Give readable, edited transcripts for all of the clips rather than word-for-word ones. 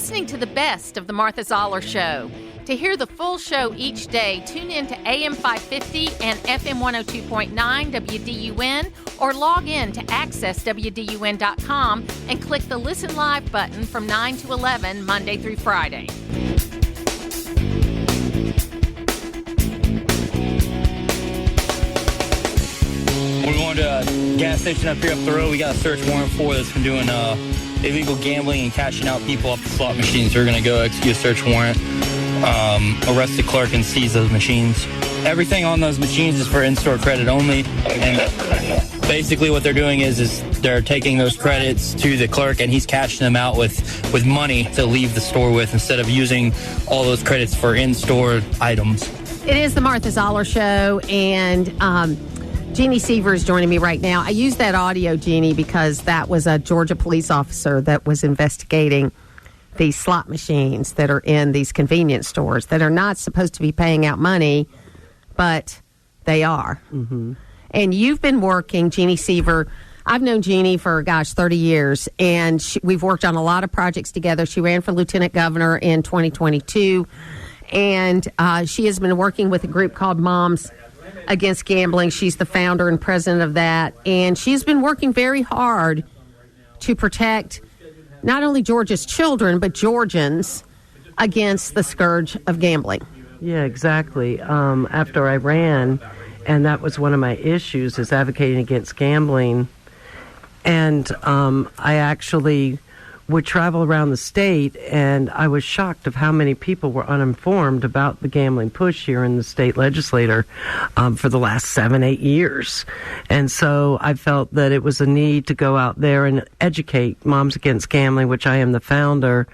listening to the best of the Martha Zoller Show. To hear the full show each day, tune in to AM 550 and FM 102.9 WDUN or log in to accesswdun.com and click the Listen Live button from 9 to 11, Monday through Friday. We're going to a gas station up here up the road. We got a search warrant for that's been doing illegal gambling and cashing out people off the slot machines. We're going to go execute a search warrant, arrest the clerk, and seize those machines. Everything on those machines is for in-store credit only. And basically what they're doing is they're taking those credits to the clerk, and he's cashing them out with money to leave the store with instead of using all those credits for in-store items. It is the Martha Zoller Show, and Jeanne Seaver is joining me right now. I used that audio, Jeanne, because that was a Georgia police officer that was investigating these slot machines that are in these convenience stores that are not supposed to be paying out money, but they are. Mm-hmm. And you've been working, Jeanne Seaver. I've known Jeanne for, 30 years, and we've worked on a lot of projects together. She ran for lieutenant governor in 2022, and she has been working with a group called Moms Against Gambling. She's the founder and president of that, and she's been working very hard to protect not only Georgia's children, but Georgians against the scourge of gambling. Yeah, exactly. After I ran, and that was one of my issues, is advocating against gambling, and I actually would travel around the state, and I was shocked of how many people were uninformed about the gambling push here in the state legislature for the last 7-8 years. And so I felt that it was a need to go out there and educate Moms Against Gambling, which I am the founder.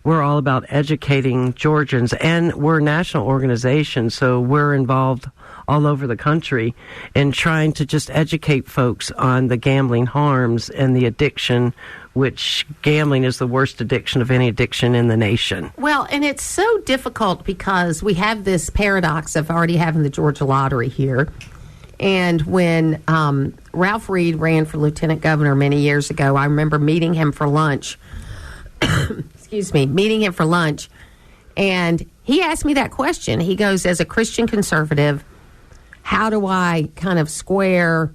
We're all about educating Georgians, and we're a national organization, so we're involved all over the country in trying to just educate folks on the gambling harms and the addiction, which gambling is the worst addiction of any addiction in the nation. Well, and it's so difficult because we have this paradox of already having the Georgia lottery here. And when Ralph Reed ran for lieutenant governor many years ago, I remember meeting him for lunch. Meeting him for lunch. And he asked me that question. He goes, as a Christian conservative, how do I kind of square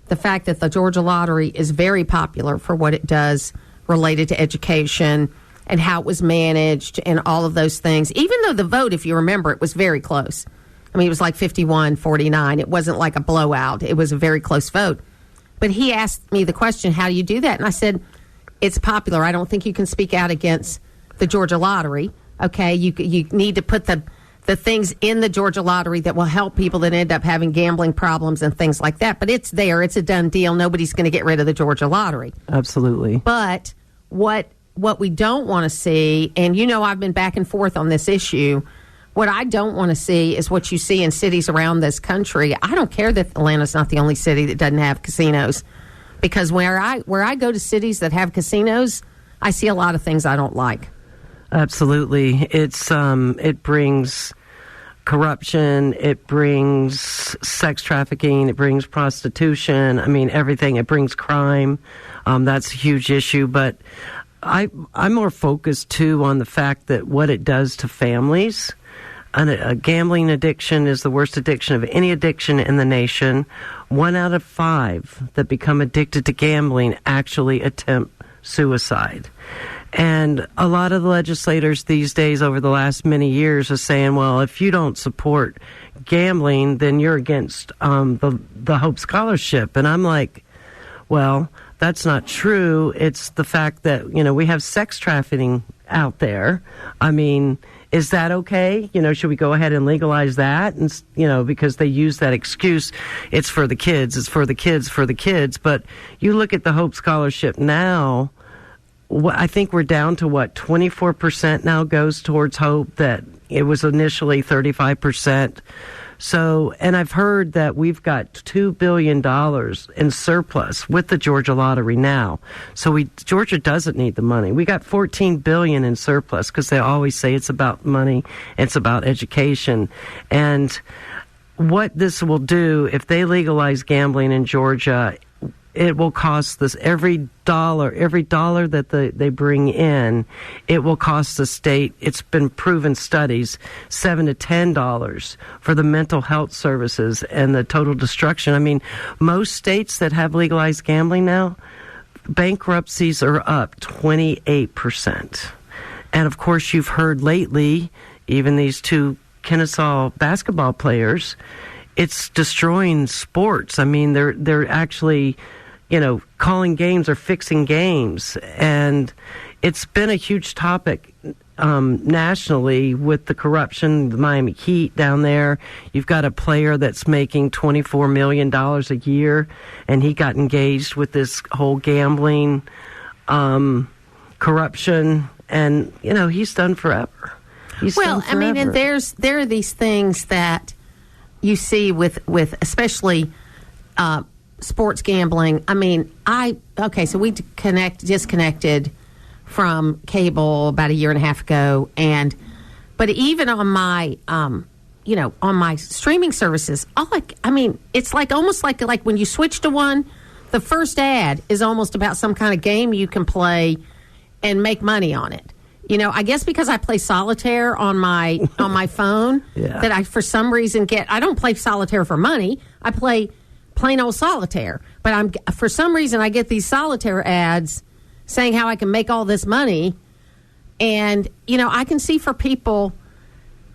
the fact that the Georgia lottery is very popular for what it does related to education and how it was managed and all of those things, even though the vote, if you remember, it was very close. I mean, it was like 51-49. It wasn't like a blowout. It was a very close vote. But he asked me the question, how do you do that? And I said, it's popular. I don't think you can speak out against the Georgia lottery. Okay, you need to put the things in the Georgia lottery that will help people that end up having gambling problems and things like that. But it's there. It's a done deal. Nobody's going to get rid of the Georgia lottery. Absolutely. But what we don't want to see, and I've been back and forth on this issue, what I don't want to see is what you see in cities around this country. I don't care that Atlanta's not the only city that doesn't have casinos, because where I go to cities that have casinos, I see a lot of things I don't like. Absolutely. It brings corruption, it brings sex trafficking, it brings prostitution, everything. It brings crime. That's a huge issue, but I'm more focused, too, on the fact that what it does to families. A gambling addiction is the worst addiction of any addiction in the nation. 1 out of 5 that become addicted to gambling actually attempt suicide. And a lot of the legislators these days over the last many years are saying, well, if you don't support gambling, then you're against the Hope Scholarship. And I'm like, well, that's not true. It's the fact that, we have sex trafficking out there. Is that okay? Should we go ahead and legalize that? And, because they use that excuse, it's for the kids, it's for the kids, for the kids. But you look at the Hope Scholarship now, I think we're down to 24% now goes towards Hope, that it was initially 35%. So, and I've heard that we've got $2 billion in surplus with the Georgia lottery now. So Georgia doesn't need the money. We got $14 billion in surplus because they always say it's about money, it's about education. And what this will do, if they legalize gambling in Georgia, it will cost this every dollar that they bring in, it will cost the state, it's been proven studies, $7 to $10 for the mental health services and the total destruction. I mean, most states that have legalized gambling now, bankruptcies are up 28%. And of course, you've heard lately, even these two Kennesaw basketball players, it's destroying sports. I mean, they're actually, calling games or fixing games. And it's been a huge topic nationally with the corruption, the Miami Heat down there. You've got a player that's making $24 million a year, and he got engaged with this whole gambling corruption. And, he's done forever. I mean, and there are these things that you see with especially sports gambling. I mean, so we disconnected from cable about a year and a half ago, but even on my on my streaming services, it's like almost like when you switch to one, the first ad is almost about some kind of game you can play and make money on it. I guess because I play solitaire on my phone, that I for some reason I don't play solitaire for money. I play plain old solitaire. But for some reason I get these solitaire ads saying how I can make all this money. And, I can see for people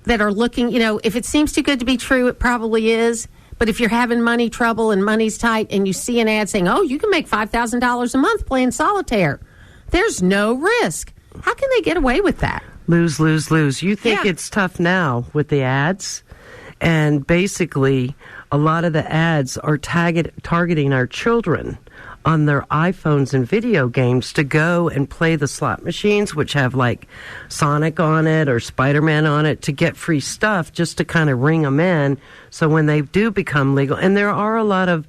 that are looking, if it seems too good to be true, it probably is. But if you're having money trouble and money's tight and you see an ad saying, oh, you can make $5,000 a month playing solitaire, there's no risk. How can they get away with that? Lose, lose, lose. You think it's tough now with the ads? And basically, a lot of the ads are targeting our children on their iPhones and video games to go and play the slot machines, which have like Sonic on it or Spider-Man on it, to get free stuff just to kind of ring them in. So when they do become legal, and there are a lot of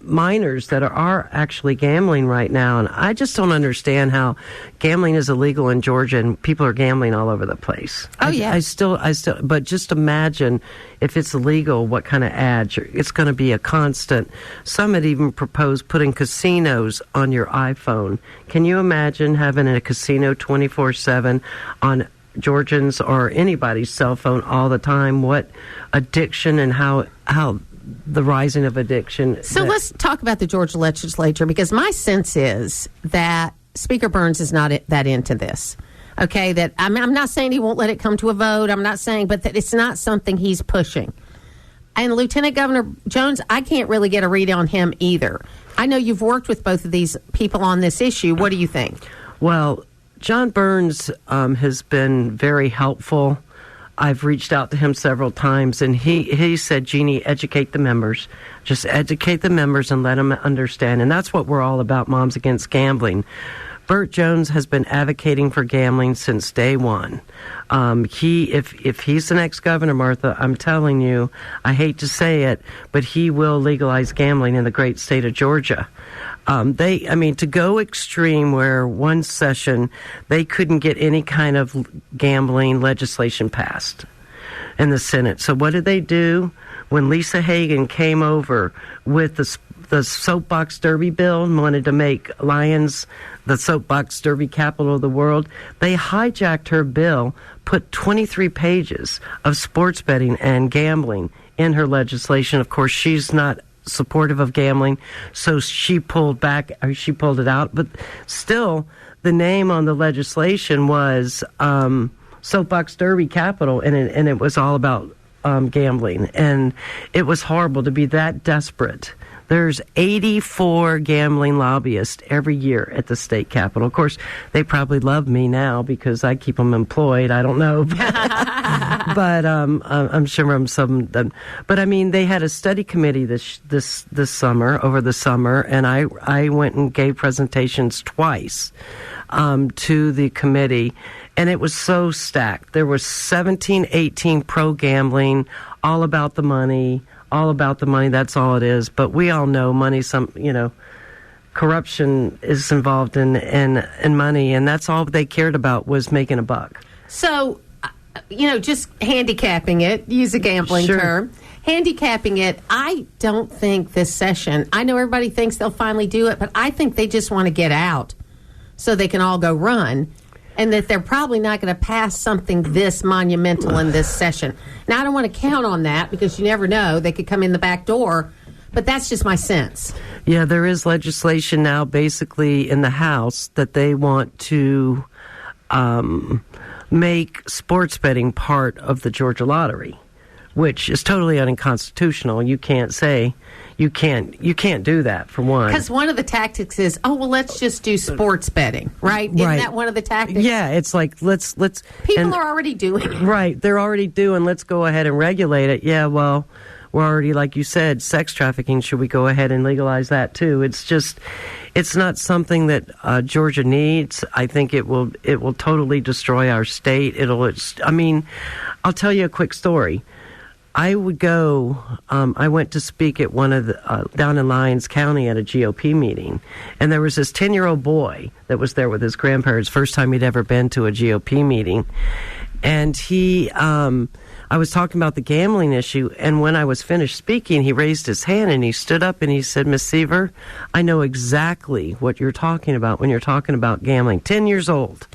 minors that are actually gambling right now, and I just don't understand how gambling is illegal in Georgia and people are gambling all over the place. I still, but just imagine if it's illegal, what kind of ads? It's going to be a constant. Some had even proposed putting casinos on your iPhone. Can you imagine having a casino 24/7 on Georgians or anybody's cell phone all the time? What addiction and how the rising of addiction. So let's talk about the Georgia legislature, because my sense is that Speaker Burns is not that into this. Okay, that I'm not saying he won't let it come to a vote. I'm not saying, but that it's not something he's pushing. And Lieutenant Governor Jones, I can't really get a read on him either. I know you've worked with both of these people on this issue. What do you think? Well, John Burns has been very helpful. I've reached out to him several times, and he said, Jeannie, educate the members. Just educate the members and let them understand. And that's what we're all about, Moms Against Gambling. Burt Jones has been advocating for gambling since day one. If he's the next governor, Martha, I'm telling you, I hate to say it, but he will legalize gambling in the great state of Georgia. To go extreme where one session they couldn't get any kind of gambling legislation passed in the Senate. So what did they do? When Lisa Hagan came over with the soapbox derby bill and wanted to make Lions the soapbox derby capital of the world, they hijacked her bill, put 23 pages of sports betting and gambling in her legislation. Of course, she's not supportive of gambling, so she pulled it out, but still the name on the legislation was soapbox derby capital, and it was all about gambling, and it was horrible to be that desperate. There's 84 gambling lobbyists every year at the state capitol. Of course, they probably love me now because I keep them employed. I don't know. But I'm sure some of them. But, they had a study committee this summer, over the summer, and I went and gave presentations twice to the committee, and it was so stacked. There was 18 pro-gambling, all about the money, that's all it is. But we all know money, corruption is involved in money, and that's all they cared about was making a buck. So, just handicapping it, use a gambling term. handicapping it, I don't think this session, I know everybody thinks they'll finally do it, but I think they just want to get out so they can all go run, and that they're probably not going to pass something this monumental in this session. Now, I don't want to count on that because you never know. They could come in the back door, but that's just my sense. Yeah, there is legislation now basically in the House that they want to make sports betting part of the Georgia lottery, which is totally unconstitutional. You can't say you can't do that, for one. Because one of the tactics is, let's just do sports betting, right? Isn't that one of the tactics? Yeah, it's like let's people are already doing it. Right, they're already doing. Let's go ahead and regulate it. Yeah, well, we're already, like you said, sex trafficking. Should we go ahead and legalize that too? It's not something that Georgia needs. I think it will totally destroy our state. I'll tell you a quick story. I went to speak at one of the, down in Lyons County at a GOP meeting, and there was this 10-year-old boy that was there with his grandparents, first time he'd ever been to a GOP meeting, and I was talking about the gambling issue, and when I was finished speaking, he raised his hand and he stood up and he said, Miss Seaver, I know exactly what you're talking about when you're talking about gambling. 10 years old.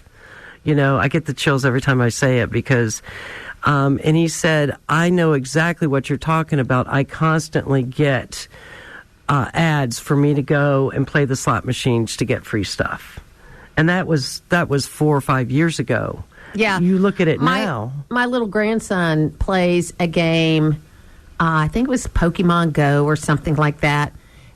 I get the chills every time I say it because... and he said, I know exactly what you're talking about. I constantly get ads for me to go and play the slot machines to get free stuff. And that was 4 or 5 years ago. Yeah. You look at it now. My little grandson plays a game, I think it was Pokemon Go or something like that.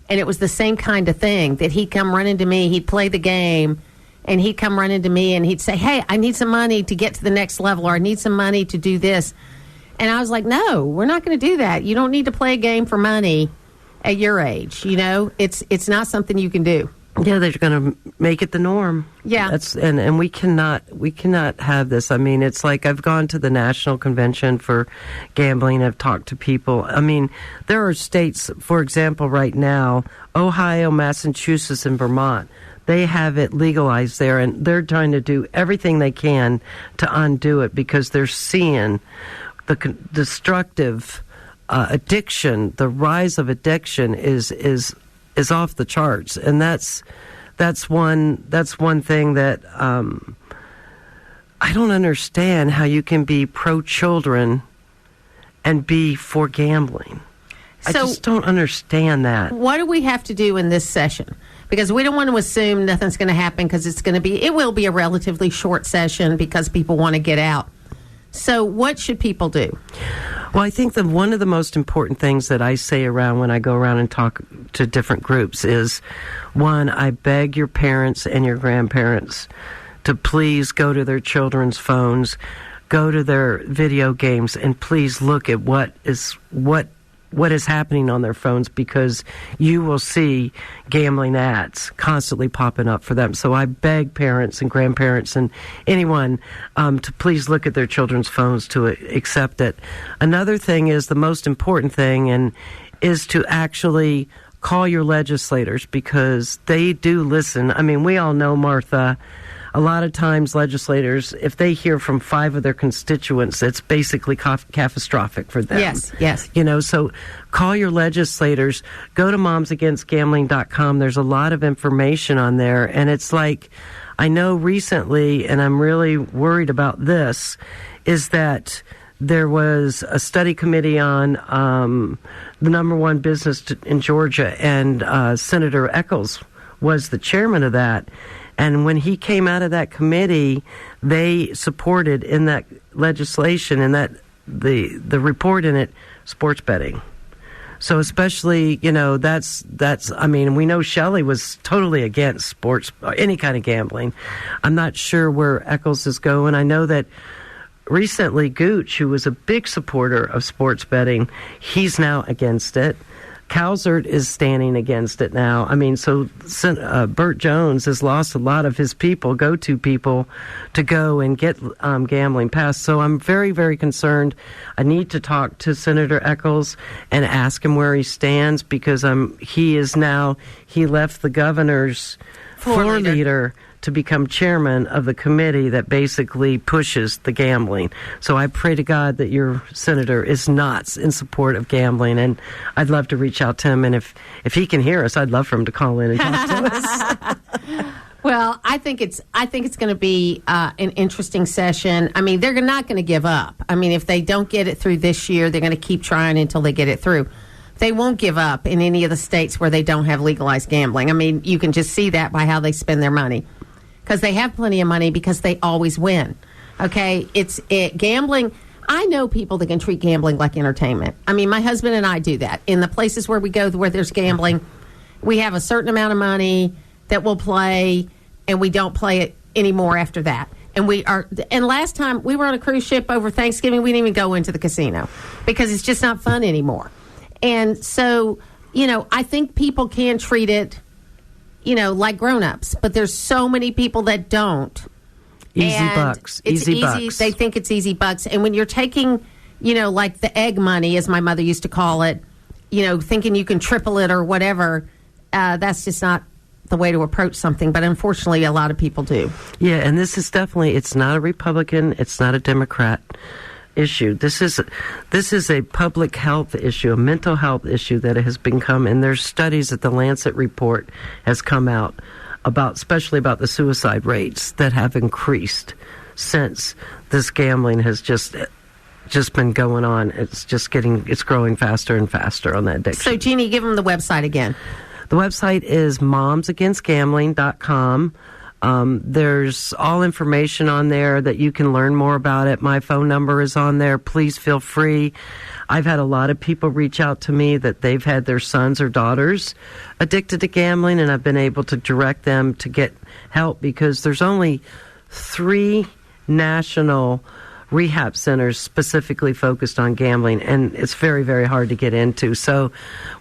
And it was the same kind of thing that he'd come running to me. He'd play the game. And he'd come running to me and he'd say, hey, I need some money to get to the next level, or I need some money to do this. And I was like, no, we're not going to do that. You don't need to play a game for money at your age. It's not something you can do. Yeah, they're going to make it the norm. Yeah. And we cannot have this. I mean, it's like I've gone to the National Convention for Gambling. I've talked to people. I mean, there are states, for example, right now, Ohio, Massachusetts, and Vermont. They have it legalized there, and they're trying to do everything they can to undo it because they're seeing the destructive addiction. The rise of addiction is off the charts, and that's one thing that I don't understand how you can be pro-children and be for gambling. I just don't understand that. What do we have to do in this session? Because we don't want to assume nothing's going to happen because it will be a relatively short session because people want to get out. So what should people do? Well, I think that one of the most important things that I say around when I go around and talk to different groups is, one, I beg your parents and your grandparents to please go to their children's phones, go to their video games, and please look at what is happening on their phones, because you will see gambling ads constantly popping up for them. So I beg parents and grandparents and anyone to please look at their children's phones to accept it. Another thing is the most important thing, and is to actually call your legislators, because they do listen. I mean, we all know, Martha, a lot of times legislators, if they hear from 5 of their constituents, it's basically catastrophic for them. Yes. So call your legislators. Go to momsagainstgambling.com. There's a lot of information on there. And it's like, I know recently, and I'm really worried about this, is that there was a study committee on the number one business in Georgia, and Senator Eccles was the chairman of that. And when he came out of that committee, they supported in that legislation and that the report in it, sports betting. So especially, that's. I mean, we know Shelley was totally against sports, any kind of gambling. I'm not sure where Eccles is going. I know that recently Gooch, who was a big supporter of sports betting, he's now against it. Calzert is standing against it now. I mean, so Burt Jones has lost a lot of his go-to people, to go and get gambling passed. So I'm very, very concerned. I need to talk to Senator Eccles and ask him where he stands, because he left the governor's floor leader to become chairman of the committee that basically pushes the gambling. So I pray to God that your senator is not in support of gambling, and I'd love to reach out to him, and if he can hear us, I'd love for him to call in and talk to us. Well, I think it's going to be an interesting session. I mean, they're not going to give up. I mean, if they don't get it through this year, they're going to keep trying until they get it through. They won't give up in any of the states where they don't have legalized gambling. I mean, you can just see that by how they spend their money, because they have plenty of money because they always win. Okay, gambling. I know people that can treat gambling like entertainment. I mean, my husband and I do that. In the places where we go where there's gambling, we have a certain amount of money that we'll play, and we don't play it anymore after that. And last time we were on a cruise ship over Thanksgiving, we didn't even go into the casino because it's just not fun anymore. And so, I think people can treat it, like grown-ups, but there's so many people that don't. Easy bucks. They think it's easy bucks. And when you're taking, like the egg money, as my mother used to call it, thinking you can triple it or whatever, that's just not the way to approach something. But unfortunately, a lot of people do. Yeah, and this is definitely, it's not a Republican, it's not a Democrat issue. This is a public health issue, a mental health issue that has become, and there's studies that the Lancet report has come out about, especially about the suicide rates that have increased since this gambling has just been going on. It's growing faster and faster on that addiction. So, Jeannie, give them the website again. The website is momsagainstgambling.com. There's all information on there that you can learn more about it. My phone number is on there. Please feel free. I've had a lot of people reach out to me that they've had their sons or daughters addicted to gambling, and I've been able to direct them to get help because there's only 3 national rehab centers specifically focused on gambling, and it's very, very hard to get into. So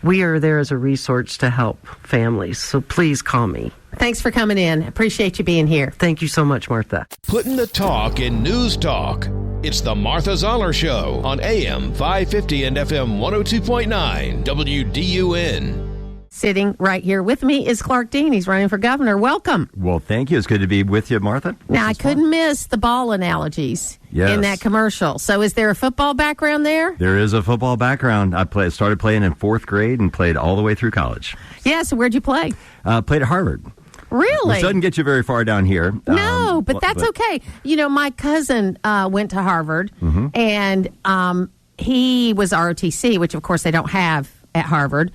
we are there as a resource to help families. So please call me. Thanks for coming in. Appreciate you being here. Thank you so much, Martha. Putting the talk in News Talk. It's the Martha Zoller Show on AM 550 and FM 102.9 WDUN. Sitting right here with me is Clark Dean. He's running for governor. Welcome. Well, thank you. It's good to be with you, Martha. Now, I couldn't miss the ball analogies in that commercial. So is there a football background there? There is a football background. I started playing in 4th grade and played all the way through college. Yeah, so where'd you play? Played at Harvard. Really? Which doesn't get you very far down here. No, but that's okay. My cousin went to Harvard, and he was ROTC, which, of course, they don't have at Harvard.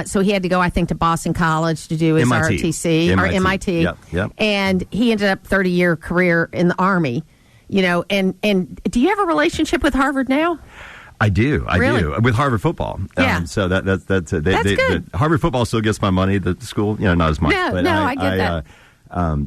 So he had to go, I think, to Boston College to do his ROTC or MIT. Yep. And he ended up 30-year career in the Army. And do you have a relationship with Harvard now? I do. Really? With Harvard football. Yeah. So that's good. Harvard football still gets my money. The school, not as much. No, I get that.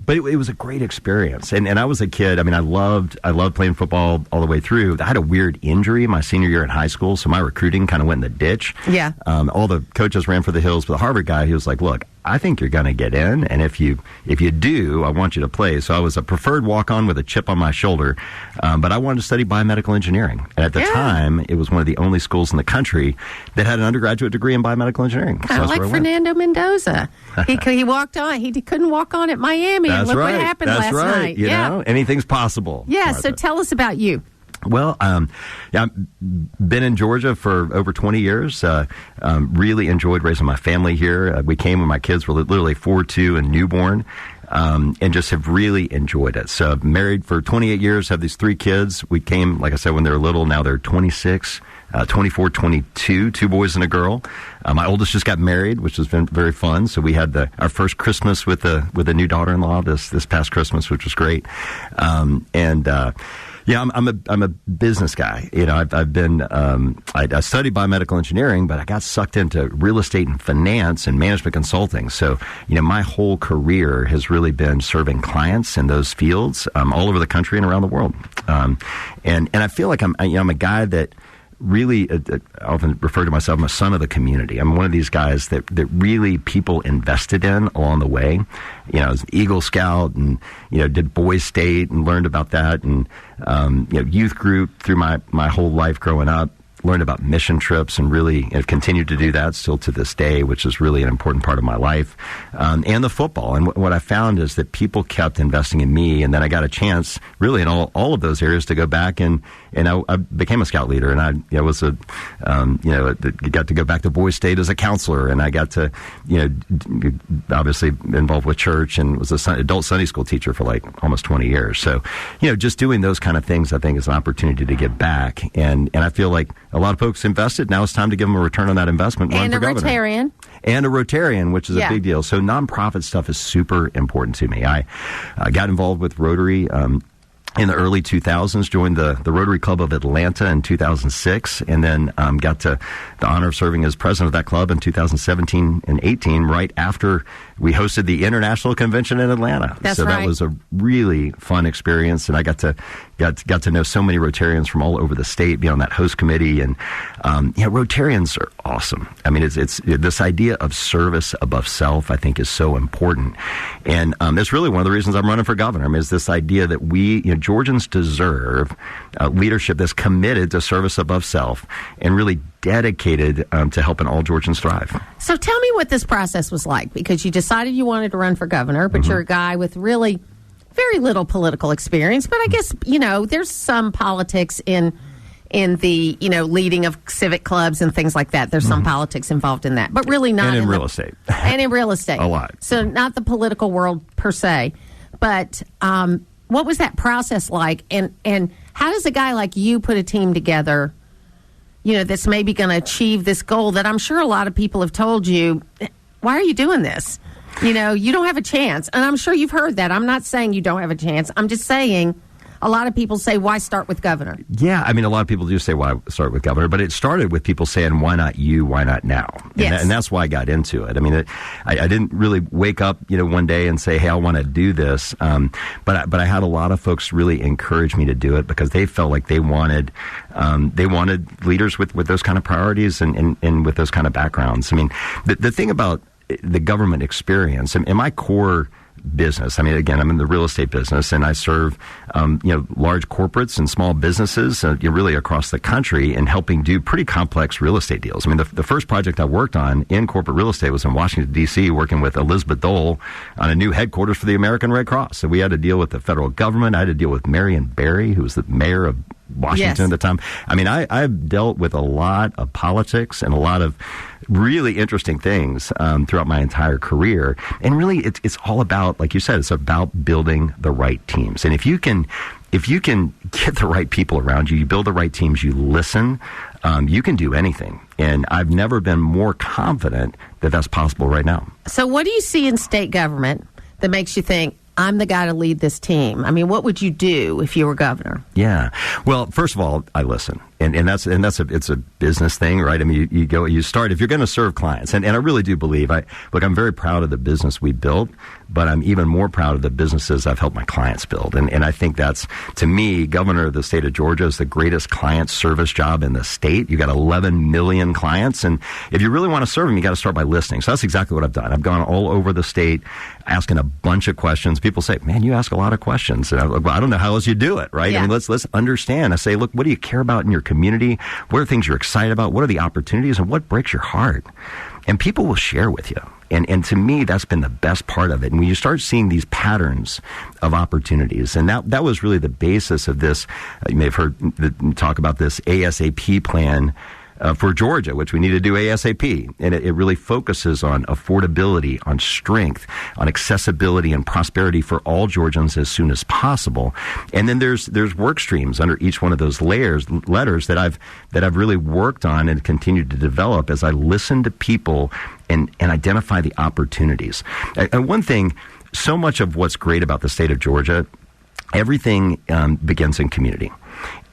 But it was a great experience, and I was a kid. I mean, I loved playing football all the way through. I had a weird injury my senior year in high school, so my recruiting kind of went in the ditch. Yeah. All the coaches ran for the hills, but the Harvard guy, he was like, "Look, I think you're going to get in, and if you do, I want you to play." So I was a preferred walk-on with a chip on my shoulder, but I wanted to study biomedical engineering. And at the time, it was one of the only schools in the country that had an undergraduate degree in biomedical engineering. Kind of like Fernando Mendoza. He walked on. He couldn't walk on at Miami. That's and look right. what happened That's last right. night. You know, anything's possible. Yeah. Martha. So tell us about you. Well, I've been in Georgia for over 20 years. Really enjoyed raising my family here. We came when my kids were literally 4, 2, and newborn, and just have really enjoyed it. So married for 28 years, have these 3 kids. We came, like I said, when they were little. Now they're 26, 24, 22, 2 boys and a girl. My oldest just got married, which has been very fun. So we had our first Christmas with a new daughter-in-law this past Christmas, which was great. Yeah, I'm a business guy. I've been I studied biomedical engineering, but I got sucked into real estate and finance and management consulting. So my whole career has really been serving clients in those fields all over the country and around the world. And I feel like I'm a guy that really, I often refer to myself, I'm a son of the community. I'm one of these guys that really people invested in along the way. I was an Eagle Scout and, did Boys State and learned about that and, youth group through my whole life growing up. learned about mission trips and really have continued to do that still to this day, which is really an important part of my life, and the football. And what I found is that people kept investing in me, and then I got a chance really in all of those areas to go back and I became a scout leader, and I was got to go back to Boys State as a counselor, and I got to obviously involved with church and was an adult Sunday school teacher for like almost 20 years. So just doing those kind of things I think is an opportunity to give back, and I feel like a lot of folks invested. Now it's time to give them a return on that investment. And a Rotarian. And a Rotarian, which is a big deal. So nonprofit stuff is super important to me. I got involved with Rotary in the early 2000s, joined the Rotary Club of Atlanta in 2006, and then got to the honor of serving as president of that club in 2017 and 18, right after we hosted the International Convention in Atlanta. That's so right. That was a really fun experience, and I got to know so many Rotarians from all over the state, be on that host committee, and Rotarians are awesome. I mean, it's this idea of service above self, I think, is so important, and it's really one of the reasons I'm running for governor. I mean, it's this idea that we, Georgians deserve leadership that's committed to service above self and really dedicated to helping all Georgians thrive. So tell me what this process was like, because you decided you wanted to run for governor, but you're a guy with really very little political experience. But I guess, there's some politics in the, leading of civic clubs and things like that. There's some politics involved in that, but really not. And in real estate. And in real estate. A lot. So not the political world per se. But what was that process like? And how does a guy like you put a team together, that's maybe going to achieve this goal that I'm sure a lot of people have told you, why are you doing this? You don't have a chance. And I'm sure you've heard that. I'm not saying you don't have a chance. I'm just saying a lot of people say, why start with governor? Yeah, I mean, a lot of people do say, why start with governor? But it started with people saying, why not you? Why not now? Yes. And that's why I got into it. I mean, I didn't really wake up, one day and say, hey, I want to do this. But I had a lot of folks really encourage me to do it because they felt like they wanted leaders with those kind of priorities and with those kind of backgrounds. I mean, the thing about the government experience and my core business. I mean, again, I'm in the real estate business, and I serve, large corporates and small businesses, really across the country, and helping do pretty complex real estate deals. I mean, the first project I worked on in corporate real estate was in Washington, D.C., working with Elizabeth Dole on a new headquarters for the American Red Cross. So we had to deal with the federal government. I had to deal with Marion Barry, who was the mayor of Washington at the time. I mean, I've dealt with a lot of politics and a lot of really interesting things throughout my entire career. And really, it's all about, like you said, it's about building the right teams. And if you can get the right people around you, you build the right teams, you listen, you can do anything. And I've never been more confident that that's possible right now. So what do you see in state government that makes you think, I'm the guy to lead this team? I mean, what would you do if you were governor? Yeah. Well, first of all, I listen. And it's a business thing, right? I mean, you start, if you're going to serve clients, and I really do believe, I'm very proud of the business we built, but I'm even more proud of the businesses I've helped my clients build. And I think that's, to me, governor of the state of Georgia is the greatest client service job in the state. You got 11 million clients, and if you really want to serve them, you got to start by listening. So that's exactly what I've done. I've gone all over the state asking a bunch of questions. People say, man, you ask a lot of questions. And I'm like, well, I don't know how else you do it, right? Yeah. I mean, let's understand. I say, look, what do you care about in your community? What are things you're excited about? What are the opportunities, and what breaks your heart? And people will share with you. And to me, that's been the best part of it. And when you start seeing these patterns of opportunities, and that was really the basis of this, you may have heard talk about this ASAP plan for Georgia, which we need to do ASAP. And it really focuses on affordability, on strength, on accessibility and prosperity for all Georgians as soon as possible. And then there's work streams under each one of those letters that I've really worked on and continued to develop as I listen to people and identify the opportunities. And one thing, so much of what's great about the state of Georgia, everything begins in community.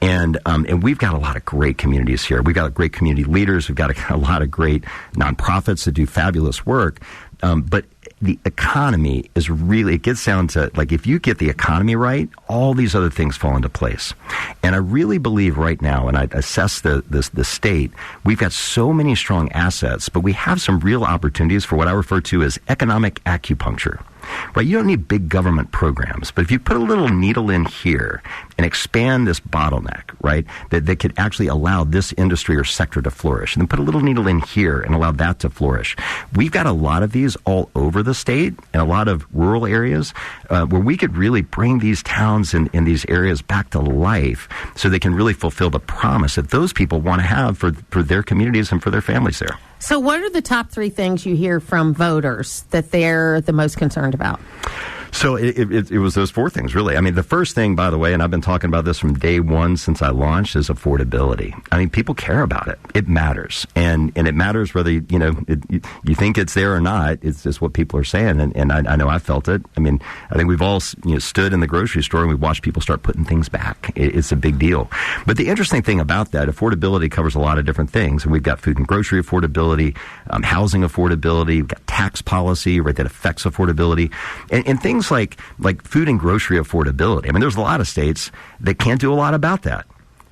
And we've got a lot of great communities here. We've got great community leaders. We've got a lot of great nonprofits that do fabulous work. But the economy is really, it gets down to, like, if you get the economy right, all these other things fall into place. And I really believe right now, and I assess the state, we've got so many strong assets, but we have some real opportunities for what I refer to as economic acupuncture. Right, you don't need big government programs, but if you put a little needle in here and expand this bottleneck, right, that could actually allow this industry or sector to flourish, and then put a little needle in here and allow that to flourish. We've got a lot of these all over the state and a lot of rural areas where we could really bring these towns and these areas back to life so they can really fulfill the promise that those people want to have for their communities and for their families there. So what are the top 3 things you hear from voters that they're the most concerned about? So it was those 4 things, really. I mean, the first thing, by the way, and I've been talking about this from day one since I launched, is affordability. I mean, people care about it. It matters. And it matters whether, you think it's there or not. It's just what people are saying. And I know I felt it. I mean, I think we've all stood in the grocery store and we've watched people start putting things back. It's a big deal. But the interesting thing about that, affordability covers a lot of different things. And we've got food and grocery affordability, housing affordability, we've got tax policy, right, that affects affordability, and things like food and grocery affordability. I mean, there's a lot of states that can't do a lot about that,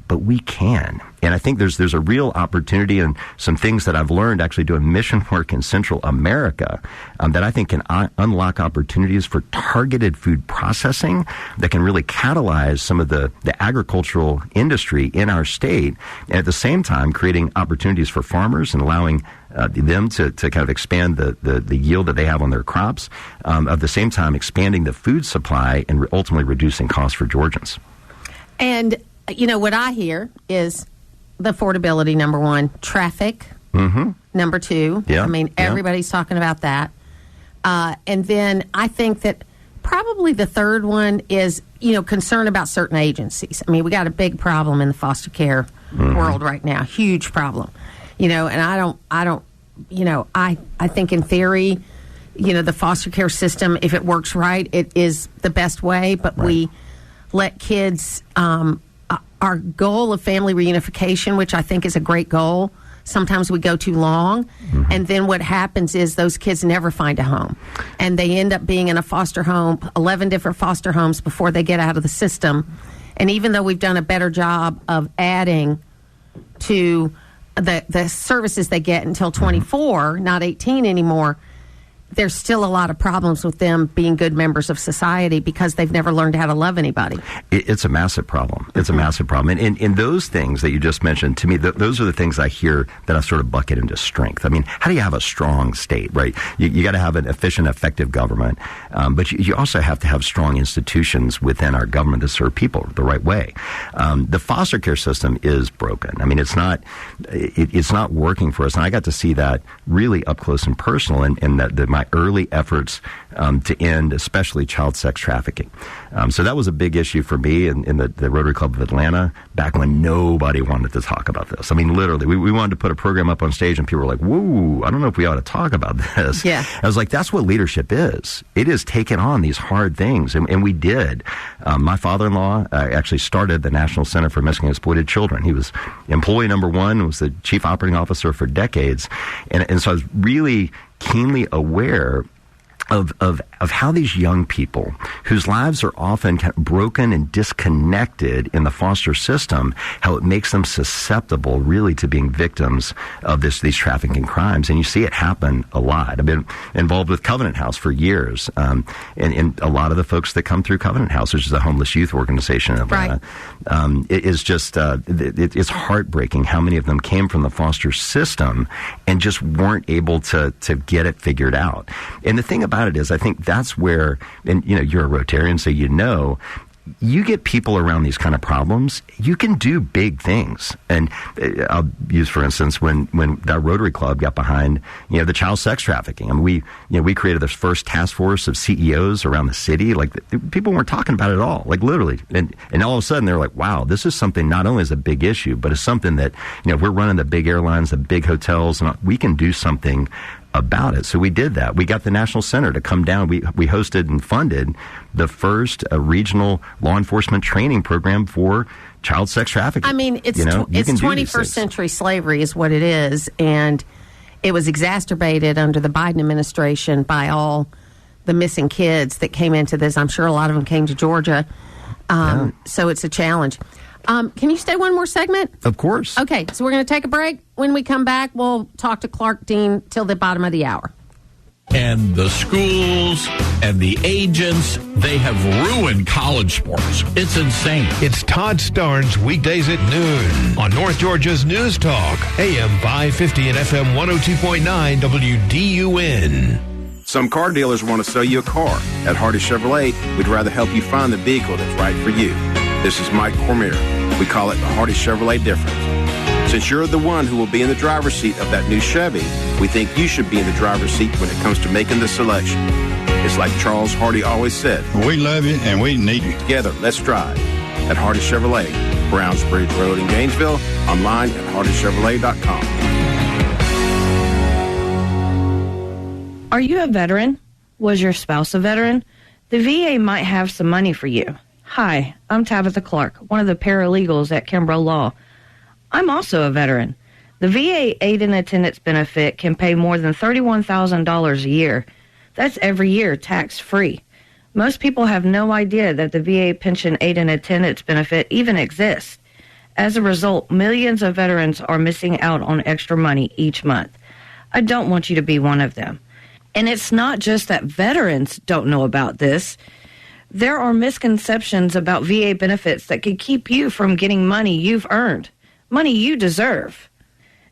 but we can. And I think there's a real opportunity and some things that I've learned actually doing mission work in Central America that I think can unlock opportunities for targeted food processing that can really catalyze some of the agricultural industry in our state, and at the same time creating opportunities for farmers and allowing them to kind of expand the yield that they have on their crops, at the same time expanding the food supply and ultimately reducing costs for Georgians. And, what I hear is the affordability, number 1, traffic, number 2. Yeah, I mean, everybody's talking about that. And then I think that probably the third one is, concern about certain agencies. I mean, we got a big problem in the foster care world right now, huge problem. And I think in theory, the foster care system, if it works right, it is the best way, but we let kids, our goal of family reunification, which I think is a great goal, sometimes we go too long, and then what happens is those kids never find a home, and they end up being in a foster home, 11 different foster homes before they get out of the system. And even though we've done a better job of adding to the services they get until 24, not 18 anymore, there's still a lot of problems with them being good members of society because they've never learned how to love anybody. It's a massive problem. It's a massive problem. And those things that you just mentioned, to me, those are the things I hear that I sort of bucket into strength. I mean, how do you have a strong state, right? You got to have an efficient, effective government, but you also have to have strong institutions within our government that serve people the right way. The foster care system is broken. I mean, it's not working for us. And I got to see that really up close and personal in my early efforts to end especially child sex trafficking. So that was a big issue for me in the Rotary Club of Atlanta back when nobody wanted to talk about this. I mean, literally, we wanted to put a program up on stage and people were like, whoa, I don't know if we ought to talk about this. Yeah. I was like, that's what leadership is. It is taking on these hard things. And we did. My father-in-law actually started the National Center for Missing and Exploited Children. He was employee number 1, was the chief operating officer for decades. And so I was really keenly aware of how these young people whose lives are often kind of broken and disconnected in the foster system, how it makes them susceptible really to being victims of these trafficking crimes. And you see it happen a lot. I've been involved with Covenant House for years, and a lot of the folks that come through Covenant House, which is a homeless youth organization in Atlanta, it is just it's heartbreaking how many of them came from the foster system and just weren't able to get it figured out. And the thing about it is, I think that's where, and you're a Rotarian, so you get people around these kind of problems, you can do big things. And I'll use, for instance, when that Rotary Club got behind, the child sex trafficking. I mean, we created this first task force of CEOs around the city. Like, people weren't talking about it at all, like literally. And all of a sudden they're like, wow, this is something not only is a big issue, but it's something that, we're running the big airlines, the big hotels, and we can do something about it. So we did that. We got the National Center to come down. We hosted and funded the first regional law enforcement training program for child sex trafficking. I mean, it's 21st century slavery is what it is. And it was exacerbated under the Biden administration by all the missing kids that came into this. I'm sure a lot of them came to Georgia. So it's a challenge. Can you stay one more segment? Of course. Okay, so we're going to take a break. When we come back, we'll talk to Clark Dean till the bottom of the hour. And the schools and the agents, they have ruined college sports. It's insane. It's Todd Starnes weekdays at noon on North Georgia's News Talk, AM 550 and FM 102.9 WDUN. Some car dealers want to sell you a car. At Hardy Chevrolet, we'd rather help you find the vehicle that's right for you. This is Mike Cormier. We call it the Hardy Chevrolet difference. Since you're the one who will be in the driver's seat of that new Chevy, we think you should be in the driver's seat when it comes to making the selection. It's like Charles Hardy always said. We love you and we need you. Together, let's drive. At Hardy Chevrolet, Browns Bridge Road in Gainesville, online at hardychevrolet.com. Are you a veteran? Was your spouse a veteran? The VA might have some money for you. Hi, I'm Tabitha Clark, one of the paralegals at Kimbrough Law. I'm also a veteran. The VA aid and attendance benefit can pay more than $31,000 a year. That's every year, tax-free. Most people have no idea that the VA pension aid and attendance benefit even exists. As a result, millions of veterans are missing out on extra money each month. I don't want you to be one of them. And it's not just that veterans don't know about this. There are misconceptions about VA benefits that could keep you from getting money you've earned. Money you deserve.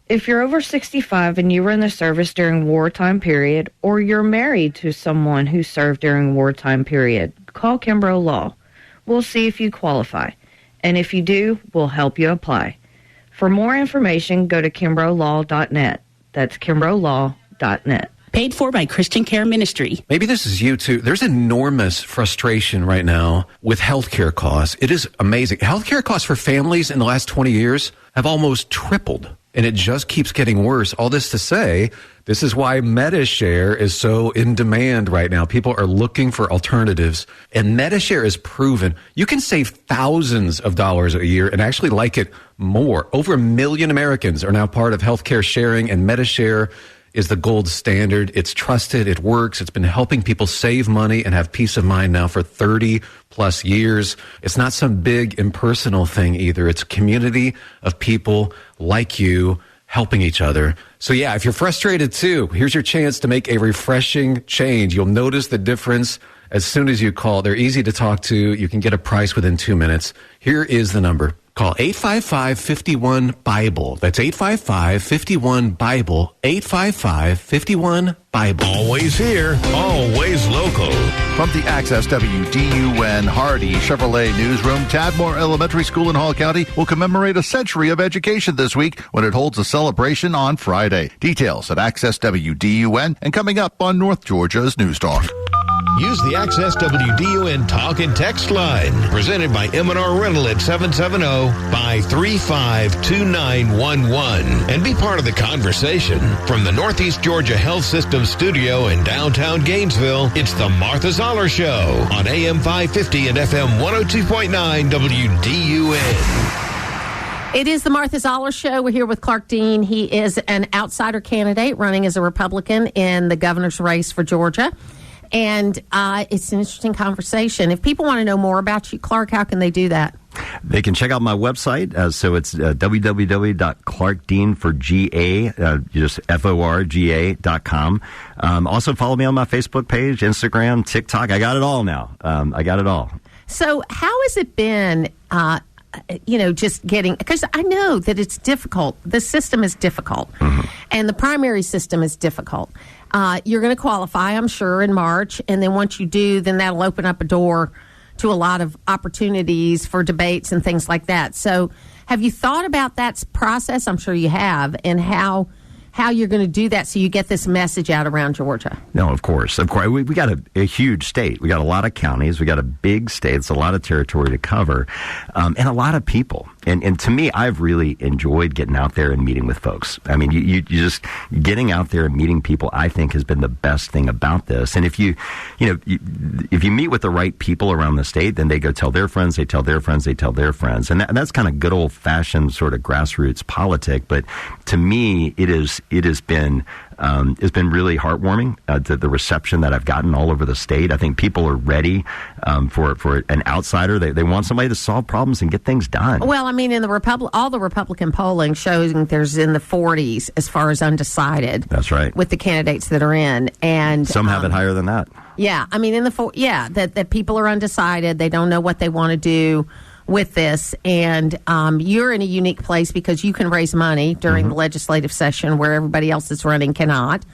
If you're over 65 and you were in the service during wartime period, or you're married to someone who served during wartime period, call Kimbrough Law. We'll see if you qualify. And if you do, we'll help you apply. For more information, go to kimbroughslaw.net. That's kimbroughslaw.net. Paid for by Christian Care Ministry. Maybe this is you too. There's enormous frustration right now with healthcare costs. It is amazing. Healthcare costs for families in the last 20 years have almost tripled, and it just keeps getting worse. All this to say, this is why MediShare is so in demand right now. People are looking for alternatives, and MediShare is proven. You can save thousands of dollars a year and actually like it more. Over 1 million Americans are now part of healthcare sharing, and MediShare is the gold standard. It's trusted. It works. It's been helping people save money and have peace of mind now for 30 plus years. It's not some big impersonal thing either. It's a community of people like you helping each other. So yeah, if you're frustrated too, here's your chance to make a refreshing change. You'll notice the difference as soon as you call. They're easy to talk to. You can get a price within 2 minutes. Here is the number. Call 855-51-BIBLE. That's 855-51-BIBLE. 855-51-BIBLE. Always here, always local. From the Access WDUN Hardy Chevrolet Newsroom, Tadmore Elementary School in Hall County will commemorate a century of education this week when it holds a celebration on Friday. Details at Access WDUN and coming up on North Georgia's News Talk. Use the Access WDUN Talk and Text line, presented by M&R Rental at 770-535-2911, and be part of the conversation. From the Northeast Georgia Health System studio in downtown Gainesville, it's the Martha Zoller Show on AM 550 and FM 102.9 WDUN. It is the Martha Zoller Show. We're here with Clark Dean. He is an outsider candidate running as a Republican in the governor's race for Georgia. And it's an interesting conversation. If people want to know more about you, Clark, how can they do that? They can check out my website. So it's www.clarkdeanforga, just FORGA.com. Also follow me on my Facebook page, Instagram, TikTok. I got it all now. I got it all. So how has it been, just getting, because I know that it's difficult. The system is difficult. Mm-hmm. And the primary system is difficult. You're going to qualify, I'm sure, in March. And then once you do, then that'll open up a door to a lot of opportunities for debates and things like that. So have you thought about that process? I'm sure you have. And how you're going to do that so you get this message out around Georgia. No, of course. We got a huge state. We got a lot of counties. We got a big state. It's a lot of territory to cover, and a lot of people. And to me, I've really enjoyed getting out there and meeting with folks. I mean, you just getting out there and meeting people, I think, has been the best thing about this. And if you meet with the right people around the state, then they go tell their friends, they tell their friends, they tell their friends. And that's kind of good old-fashioned sort of grassroots politic. But to me, it is it has been it's been really heartwarming, the reception that I've gotten all over the state. I think people are ready for an outsider. They want somebody to solve problems and get things done. Well, I mean, in the all the Republican polling shows there's in the 40s as far as undecided. That's right. With the candidates that are in, and some have it higher than that. Yeah, I mean, that people are undecided. They don't know what they want to do with this, and you're in a unique place because you can raise money during the legislative session where everybody else that's running cannot,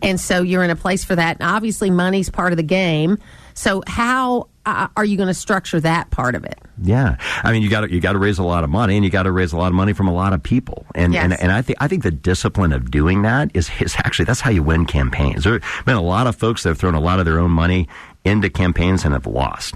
and so you're in a place for that. And obviously, money's part of the game. So how are you going to structure that part of it? Yeah, I mean, you got to raise a lot of money, and you got to raise a lot of money from a lot of people, and I think the discipline of doing that is actually that's how you win campaigns. There have been a lot of folks that have thrown a lot of their own money into campaigns and have lost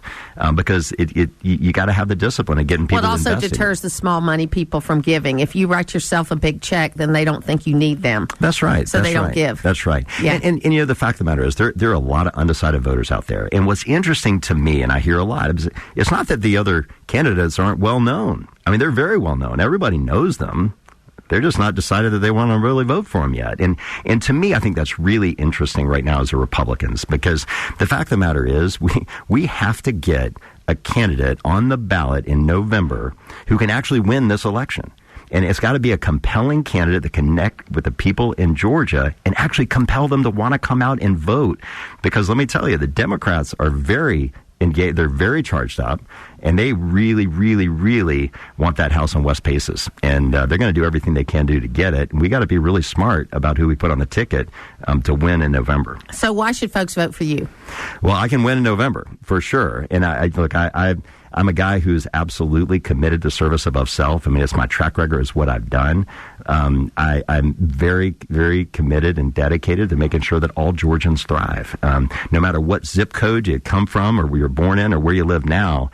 because you got to have the discipline of getting people. Well, it also invested. deters the small money people from giving. If you write yourself a big check, then they don't think you need them. That's right. So they don't give. That's right. Yeah. And you know, the fact of the matter is there are a lot of undecided voters out there. And what's interesting to me, and I hear a lot, it's not that the other candidates aren't well known. I mean, they're very well known. Everybody knows them. They're just not decided that they want to really vote for him yet. And to me, I think that's really interesting right now as a Republicans, because the fact of the matter is we have to get a candidate on the ballot in November who can actually win this election. And it's got to be a compelling candidate that connect with the people in Georgia and actually compel them to want to come out and vote. Because let me tell you, the Democrats are very engaged. They're very charged up, and they really, really, really want that house on West Paces. And they're going to do everything they can do to get it. And we got to be really smart about who we put on the ticket to win in November. So why should folks vote for you? Well, I can win in November for sure. And I'm a guy who's absolutely committed to service above self. I mean, it's my track record, is what I've done. I'm very, very committed and dedicated to making sure that all Georgians thrive. No matter what zip code you come from or where you're born in or where you live now,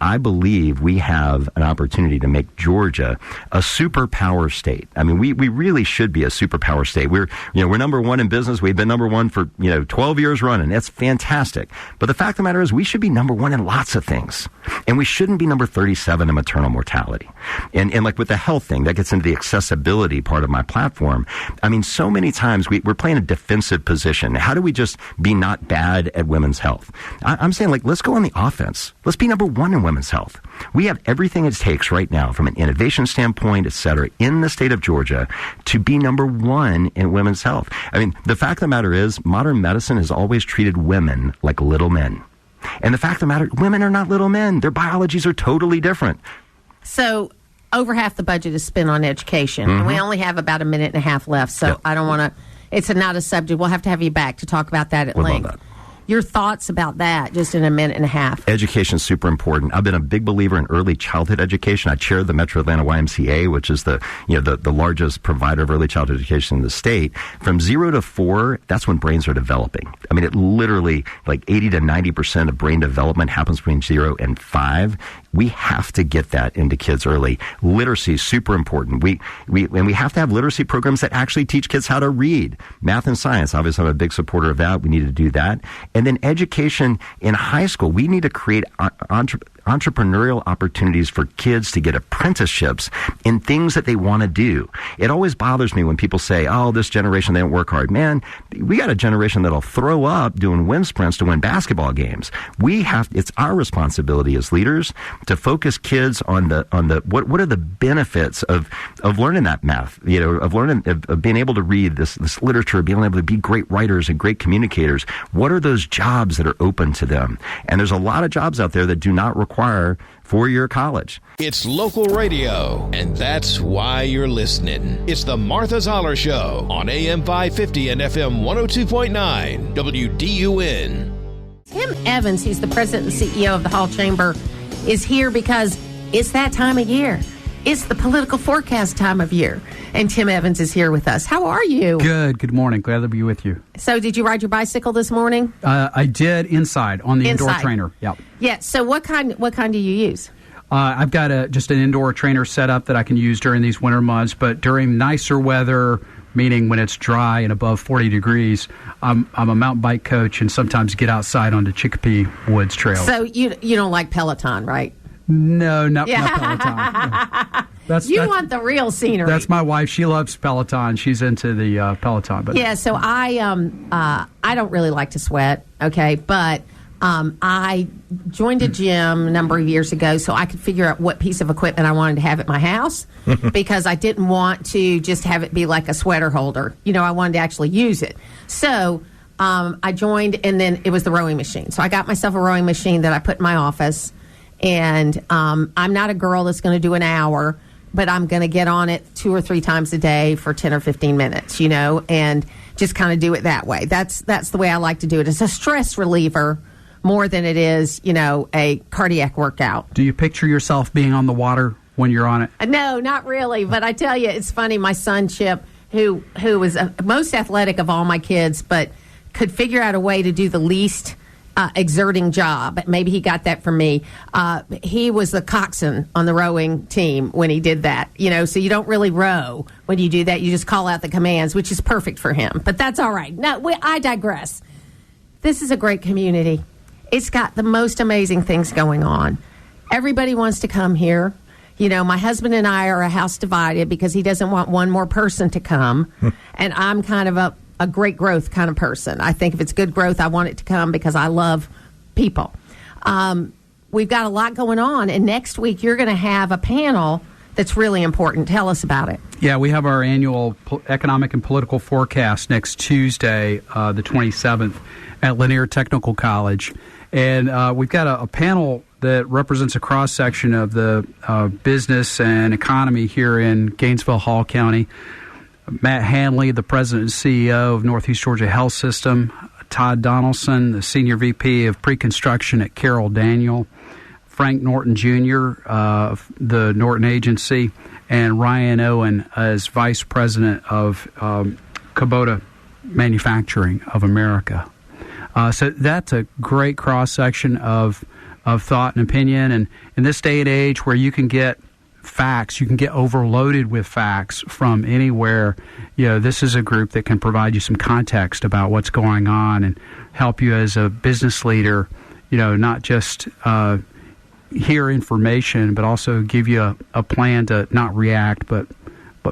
I believe we have an opportunity to make Georgia a superpower state. I mean, we really should be a superpower state. We're number one in business. We've been number one for 12 years running. That's fantastic. But the fact of the matter is, we should be number one in lots of things, and we shouldn't be number 37 in maternal mortality. And like with the health thing, that gets into the accessibility part of my platform. I mean, so many times we're playing a defensive position. How do we just be not bad at women's health? I'm saying, like, let's go on the offense. Let's be number one in women's health. We have everything it takes right now from an innovation standpoint, et cetera, in the state of Georgia to be number one in women's health. I mean, the fact of the matter is, modern medicine has always treated women like little men. And the fact of the matter, women are not little men. Their biologies are totally different. So over half the budget is spent on education. And we only have about a minute and a half left, so I don't want to, it's not a subject. We'll have to have you back to talk about that at length. Your thoughts about that, just in a minute and a half. Education is super important. I've been a big believer in early childhood education. I chair the Metro Atlanta YMCA, which is the largest provider of early childhood education in the state. From 0 to 4, that's when brains are developing. I mean, it literally, like 80 to 90% of brain development happens between 0 and 5. We have to get that into kids early. Literacy is super important. We have to have literacy programs that actually teach kids how to read. Math and science, obviously I'm a big supporter of that. We need to do that. And then education in high school. We need to create entrepreneurial opportunities for kids to get apprenticeships in things that they want to do. It always bothers me when people say, oh, this generation, they don't work hard. Man, we got a generation that'll throw up doing wind sprints to win basketball games. It's our responsibility as leaders to focus kids on what are the benefits of learning that math, of being able to read this literature, being able to be great writers and great communicators. What are those jobs that are open to them? And there's a lot of jobs out there that do not require 4-year college. It's local radio, and that's why you're listening. It's the Martha Zoller Show on AM 550 and FM 102.9 WDUN. Tim Evans, he's the president and CEO of the Hall Chamber, is here because it's that time of year. It's the political forecast time of year. And Tim Evans is here with us. How are you? Good morning. Glad to be with you. So did you ride your bicycle this morning? I did inside on the indoor trainer. Yep. Yeah. So what kind do you use? I've got just an indoor trainer set up that I can use during these winter months, but during nicer weather, meaning when it's dry and above 40 degrees, I'm a mountain bike coach and sometimes get outside on the Chicopee Woods Trail. So you don't like Peloton, right? No, not Peloton. No. You want the real scenery. That's my wife. She loves Peloton. She's into the Peloton. But yeah, so I don't really like to sweat, okay, but I joined a gym a number of years ago so I could figure out what piece of equipment I wanted to have at my house because I didn't want to just have it be like a sweater holder. I wanted to actually use it. So I joined, and then it was the rowing machine. So I got myself a rowing machine that I put in my office, and I'm not a girl that's going to do an hour, but I'm going to get on it 2 or 3 times a day for 10 or 15 minutes, and just kind of do it that way. That's the way I like to do it. It's a stress reliever more than it is, a cardiac workout. Do you picture yourself being on the water when you're on it? No, not really. But I tell you, it's funny. My son, Chip, who was most athletic of all my kids, but could figure out a way to do the least exerting job. Maybe he got that from me. He was the coxswain on the rowing team when he did that. So you don't really row when you do that. You just call out the commands, which is perfect for him. But that's all right. No, I digress. This is a great community. It's got the most amazing things going on. Everybody wants to come here. My husband and I are a house divided because he doesn't want one more person to come. And I'm kind of a great growth kind of person. I think if it's good growth, I want it to come because I love people. We've got a lot going on. And next week, you're going to have a panel that's really important. Tell us about it. Yeah, we have our annual economic and political forecast next Tuesday, the 27th, at Lanier Technical College. And we've got a panel that represents a cross-section of the business and economy here in Gainesville-Hall County. Matt Hanley, the president and CEO of Northeast Georgia Health System. Todd Donaldson, the senior VP of pre-construction at Carroll Daniel. Frank Norton Jr. Of the Norton Agency. And Ryan Owen as vice president of Kubota Manufacturing of America. So that's a great cross-section of thought and opinion. And in this day and age where you can get facts, you can get overloaded with facts from anywhere, this is a group that can provide you some context about what's going on and help you as a business leader, not just hear information, but also give you a plan to not react, but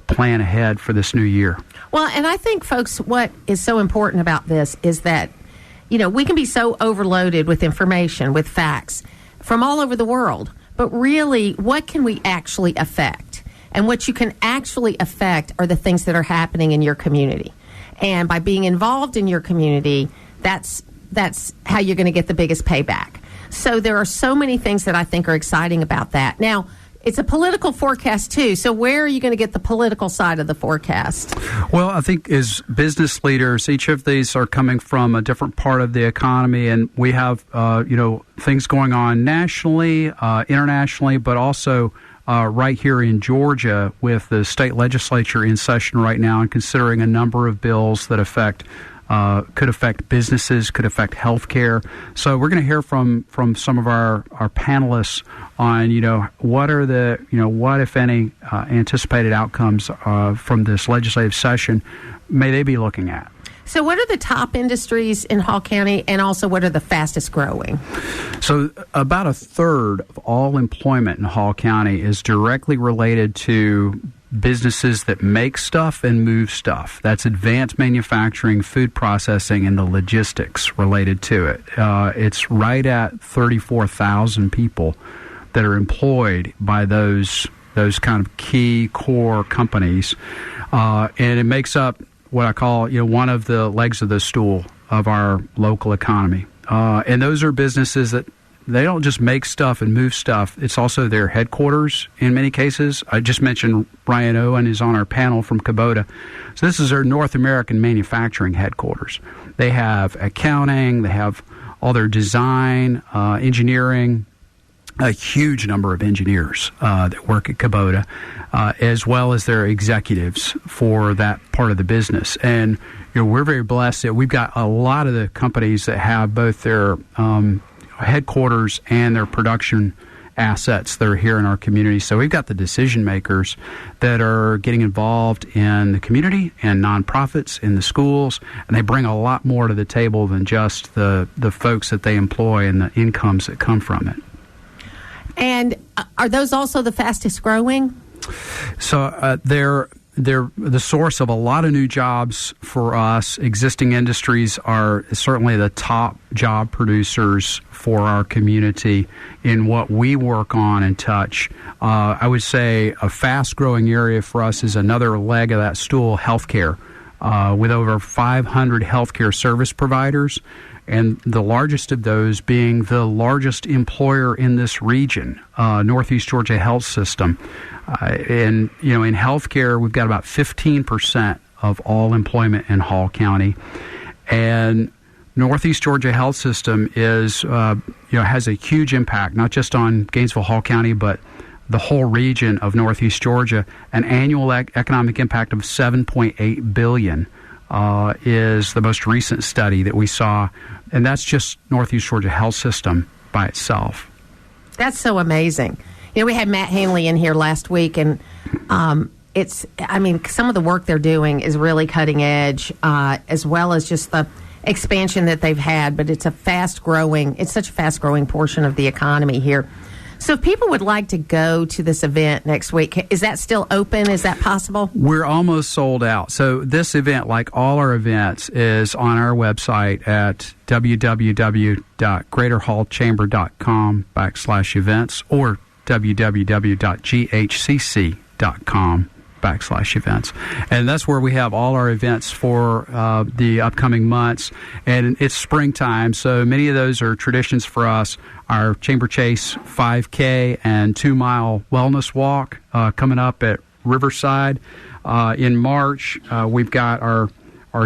plan ahead for this new year. Well, and I think, folks, what is so important about this is that we can be so overloaded with information, with facts from all over the world. But really, what can we actually affect? And what you can actually affect are the things that are happening in your community. And by being involved in your community, that's how you're going to get the biggest payback. So there are so many things that I think are exciting about that. Now, it's a political forecast, too. So where are you going to get the political side of the forecast? Well, I think as business leaders, each of these are coming from a different part of the economy, and we have, things going on nationally, internationally, but also right here in Georgia with the state legislature in session right now and considering a number of bills that could affect businesses, could affect healthcare. So we're going to hear from some of our panelists on, what are the, what, if any, anticipated outcomes from this legislative session may they be looking at. So what are the top industries in Hall County, and also what are the fastest growing? So about a third of all employment in Hall County is directly related to businesses that make stuff and move stuff. That's advanced manufacturing, food processing, and the logistics related to it. It's right at 34,000 people that are employed by those kind of key core companies, and it makes up what I call one of the legs of the stool of our local economy. And those are businesses that they don't just make stuff and move stuff. It's also their headquarters in many cases. I just mentioned Ryan Owen is on our panel from Kubota. So this is their North American manufacturing headquarters. They have accounting, they have all their design, engineering, a huge number of engineers that work at Kubota, as well as their executives for that part of the business. And we're very blessed that we've got a lot of the companies that have both their headquarters and their production assets that are here in our community. So we've got the decision makers that are getting involved in the community and nonprofits in the schools, and they bring a lot more to the table than just the folks that they employ and the incomes that come from it. And are those also the fastest growing? So they're the source of a lot of new jobs for us. Existing industries are certainly the top job producers for our community in what we work on and touch. I would say a fast-growing area for us is another leg of that stool, healthcare, with over 500 healthcare service providers, and the largest of those being the largest employer in this region, Northeast Georgia Health System. And, in healthcare, we've got about 15% of all employment in Hall County. And Northeast Georgia Health System is, has a huge impact, not just on Gainesville, Hall County, but the whole region of Northeast Georgia. An annual economic impact of $7.8 billion is the most recent study that we saw. And that's just Northeast Georgia Health System by itself. That's so amazing. We had Matt Hanley in here last week, and some of the work they're doing is really cutting edge, as well as just the expansion that they've had. But it's such a fast-growing portion of the economy here. So if people would like to go to this event next week, is that still open? Is that possible? We're almost sold out. So this event, like all our events, is on our website at www.greaterhallchamber.com/events or www.ghcc.com/events. And that's where we have all our events for the upcoming months. And it's springtime, so many of those are traditions for us. Our Chamber Chase 5K and 2-mile wellness walk coming up at Riverside. In March, we've got our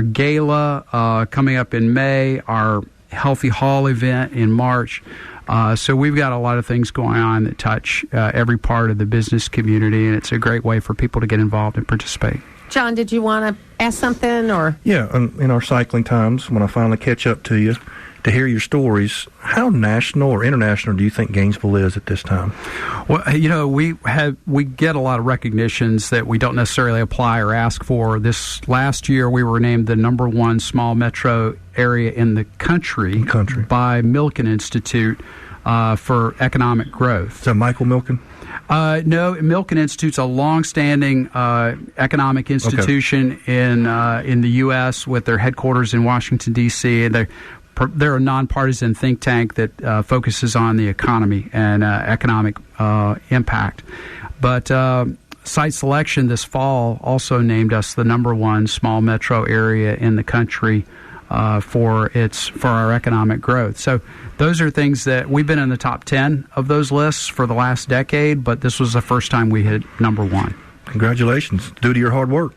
gala coming up in May, our Healthy Hall event in March. So we've got a lot of things going on that touch every part of the business community, and it's a great way for people to get involved and participate. John, did you want to ask something? Or Yeah, in our cycling times, when I finally catch up to you, to hear your stories, how national or international do you think Gainesville is at this time? Well, we get a lot of recognitions that we don't necessarily apply or ask for. This last year, we were named the #1 small metro area in the country. By Milken Institute for economic growth. Is that Michael Milken? No, Milken Institute's a long-standing economic institution in the U.S. with their headquarters in Washington, D.C., and they're a nonpartisan think tank that focuses on the economy and economic impact. But Site Selection this fall also named us the #1 small metro area in the country for our economic growth. So those are things that we've been in the top 10 of those lists for the last decade, but this was the first time we hit #1. Congratulations. Due to your hard work.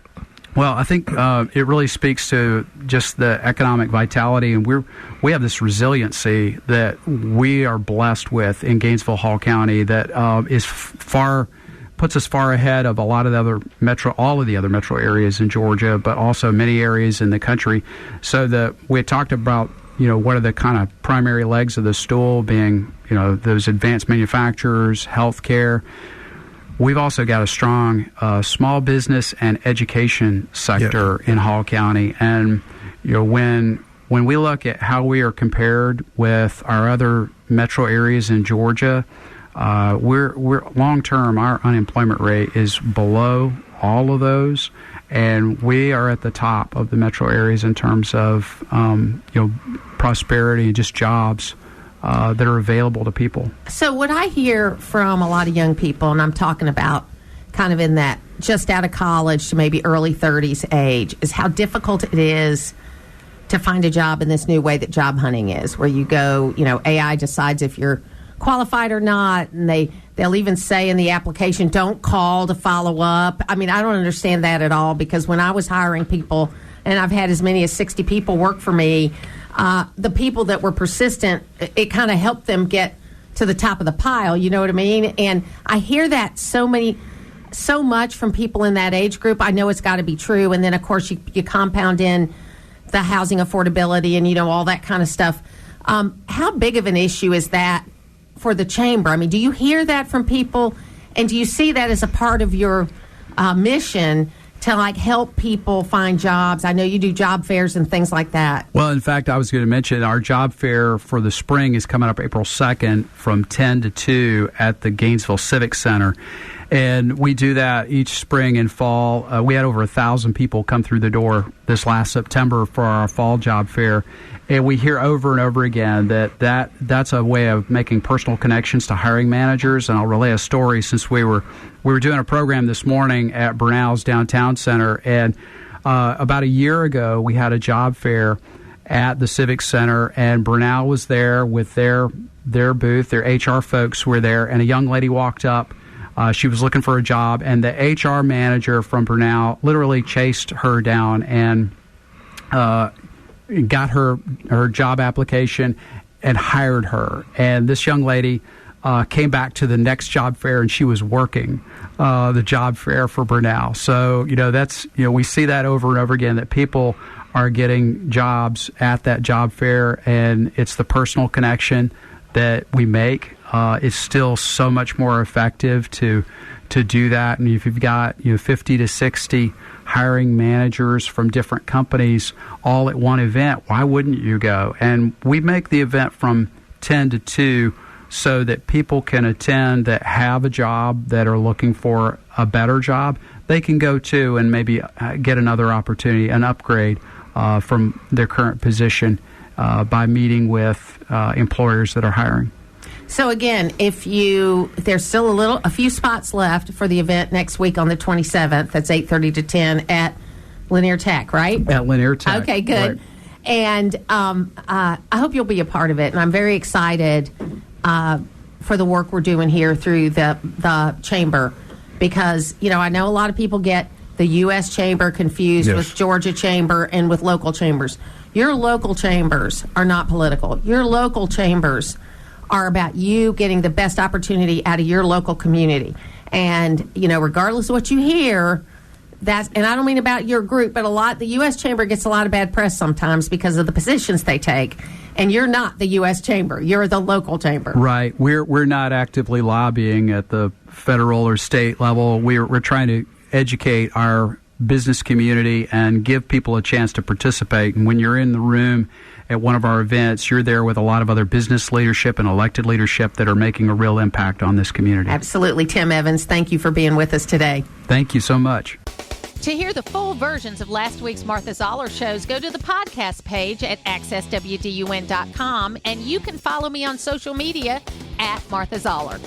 Well, I think it really speaks to just the economic vitality, and we have this resiliency that we are blessed with in Gainesville, Hall County that puts us far ahead of a lot of the other all of the other metro areas in Georgia, but also many areas in the country. So we had talked about what are the kind of primary legs of the stool, being those advanced manufacturers, healthcare. We've also got a strong small business and education sector in Hall County, and when we look at how we are compared with our other metro areas in Georgia, we're long term. Our unemployment rate is below all of those, and we are at the top of the metro areas in terms of prosperity and just jobs that are available to people. So what I hear from a lot of young people, and I'm talking about kind of in that just out of college to maybe early 30s age, is how difficult it is to find a job in this new way that job hunting is, where you go, AI decides if you're qualified or not, and they'll even say in the application, don't call to follow up. I mean, I don't understand that at all, because when I was hiring people, and I've had as many as 60 people work for me, the people that were persistent, it kind of helped them get to the top of the pile, you know what I mean? And I hear that so much from people in that age group. I know it's got to be true. And then, of course, you compound in the housing affordability and, all that kind of stuff. How big of an issue is that for the chamber? I mean, do you hear that from people? And do you see that as a part of your mission to like help people find jobs? I know you do job fairs and things like that. Well, in fact, I was going to mention our job fair for the spring is coming up April 2nd from 10 to 2 at the Gainesville Civic Center. And we do that each spring and fall. We had over 1,000 people come through the door this last September for our fall job fair. And we hear over and over again that's a way of making personal connections to hiring managers. And I'll relay a story since we were doing a program this morning at Burnell's Downtown Center. And about a year ago, we had a job fair at the Civic Center, and Burnell was there with their booth. Their HR folks were there, and a young lady walked up. She was looking for a job, and the HR manager from Burnell literally chased her down and got her job application and hired her. And this young lady came back to the next job fair, and she was working the job fair for Burnell. So, we see that over and over again, that people are getting jobs at that job fair, and it's the personal connection that we make. It's still so much more effective to do that. And if you've got 50 to 60 hiring managers from different companies all at one event, why wouldn't you go? And we make the event from 10 to 2 so that people can attend that have a job, that are looking for a better job. They can go to and maybe get another opportunity, an upgrade from their current position by meeting with employers that are hiring. So again, there's still a few spots left for the event next week on the 27th. That's 8:30 to 10 at Lanier Tech, right? At Lanier Tech. Okay, good. Right. And I hope you'll be a part of it. And I'm very excited for the work we're doing here through the chamber, because I know a lot of people get the U.S. Chamber confused with Georgia Chamber and with local chambers. Your local chambers are not political. Your local chambers are about you getting the best opportunity out of your local community. And, regardless of what you hear, and I don't mean about your group, but the U.S. Chamber gets a lot of bad press sometimes because of the positions they take. And you're not the U.S. Chamber. You're the local chamber. Right. We're not actively lobbying at the federal or state level. We're trying to educate our business community and give people a chance to participate. And when you're in the room at one of our events, you're there with a lot of other business leadership and elected leadership that are making a real impact on this community. Absolutely. Tim Evans, thank you for being with us today. Thank you so much. To hear the full versions of last week's Martha Zoller shows, go to the podcast page at accesswdun.com, and you can follow me on social media at Martha Zoller.